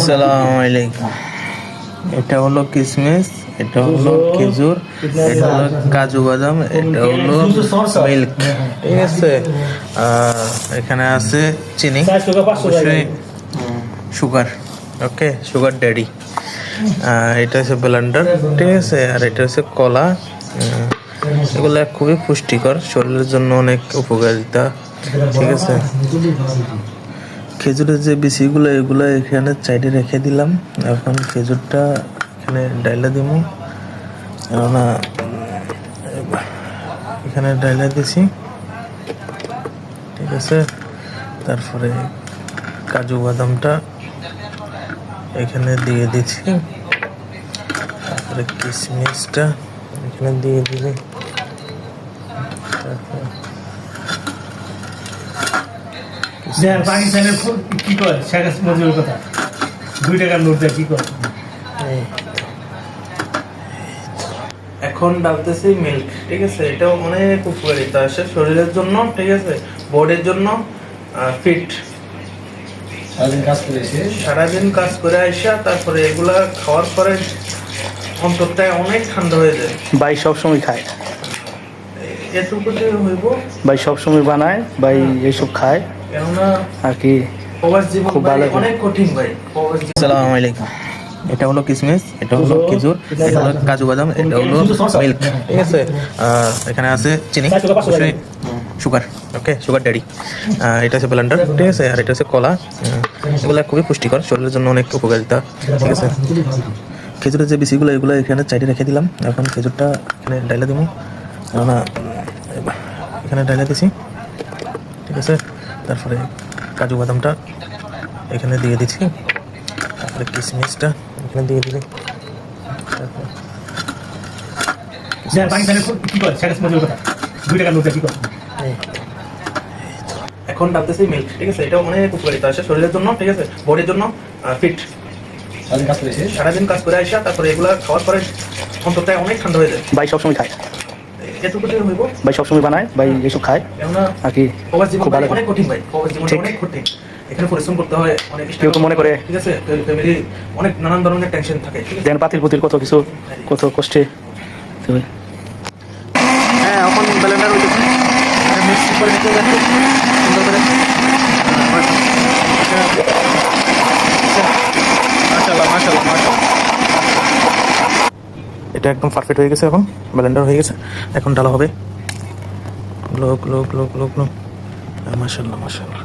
আসসালামু আলাইকুম। এটা হলো কিশমিশ, এটা হলো খেজুর, এটা হলো কাজু বাদাম, এটা হলো মিল্ক, ঠিক আছে। এখানে আছে চিনি, অবশ্যই সুগার, ওকে, সুগার ড্যাডি। এটা হচ্ছে ব্লেন্ডার, ঠিক আছে। আর এটা হচ্ছে কলা। এগুলো খুবই পুষ্টিকর, শরীরের জন্য অনেক উপকারিতা, ঠিক আছে। খেজুরের যে বিচিগুলো এগুলো এখানে সাইডে রেখে দিলাম। এখন খেজুরটা এখানে ডাইলা দিব, কেননা এখানে ডাইলা দিছি, ঠিক আছে। তারপরে কাজু বাদামটা এখানে দিয়ে দিচ্ছি, তারপরে কিশমিশটা এখানে দিয়ে দিবি। পাকিস্তানের কি করে শেখ মুজিবের কথা 2 টাকার নোট দেয় কি করে। এখন ডালতেছি মিল্ক, ঠিক আছে। এটাও অনেক উপকারিতা আছে শরীরের জন্য, ঠিক আছে, বডির জন্য ফিট। সারাদিন কাজ করে আসা, তারপরে এগুলা খাওয়ার পরে অন্তরটা অনেক ঠান্ডা হয়ে যায়। ভাই সবসময় খায়, এটুকু যে হইব ভাই সবসময় বানায়, ভাই এইসব খায়, কেননা আর কি প্রবাস জীবন খুব ভালো। অনেক কঠিন ভাই। আসসালামু আলাইকুম। এটা হলো কিশমিশ, এটা হলো খেজুর, এটা হলো কাজু বাদাম, এটা হলো মিল্ক, ঠিক আছে। এখানে আছে চিনি, অবশ্যই সুগার, ওকে, সুগার ড্যাডি। এটা হচ্ছে ব্লেন্ডার, ঠিক আছে। আর এটা হচ্ছে কলা। এগুলো খুবই পুষ্টিকর, শরীরের জন্য অনেক উপকারিতা, ঠিক আছে। খেজুরের যে বিচিগুলো এগুলো এখানে সাইডে রেখে দিলাম। এখন খেজুরটা এখানে ডাইলা দিব, কেননা এখানে ডাইলা দিছি, ঠিক আছে। তারপরে কাজু বাদামটা এখানে দিয়ে দিচ্ছি, তারপরে কিশমিশটা এখানে দিয়ে দিলে। পাকিস্তানের কি করে শেখ মুজিবের কথা 2 টাকার নোট দেয় কি করে। এখন ডালতেছি মিল্ক, ঠিক আছে। এটাও অনেক উপকারিতা আছে শরীরের জন্য, ঠিক আছে, বডির জন্য ফিট। সারাদিন কাজ করে আসা, তারপরে এগুলা খাওয়ার পরে অন্তরটা অনেক ঠান্ডা হয়ে যায়। ভাই সবসময় খায়, এটুকু যে হইব, ভাই সবসময় বানায়, ভাই এইসব খায়, কেননা আর কি প্রবাস জীবন খুব ভালো। অনেক কঠিন ভাই, প্রবাস জীবন ঠিক। অনেক কঠিন। এখানে পরিশ্রম করতে হয় অনেক, কেউ তো মনে করে, ঠিক আছে, ফ্যামিলি অনেক নানান ধরনের টেনশন থাকে, ঠিক আছে। দেন পাতিল পুতিল কত কিছু, কত কষ্টে। হ্যাঁ, এখন ব্লেন্ডার হইতেছে, মিক্স করে নিতে হবে সুন্দর করে। মাশাআল্লাহ মাশাআল্লাহ মাশাআল্লাহ, এটা একদম পারফেক্ট হয়ে গেছে। এখন ব্লেন্ডার হয়ে গেছে, এখন ডালা হবে। লোক লোক লোক লোক লোক, মাশাআল্লাহ মাশাআল্লাহ।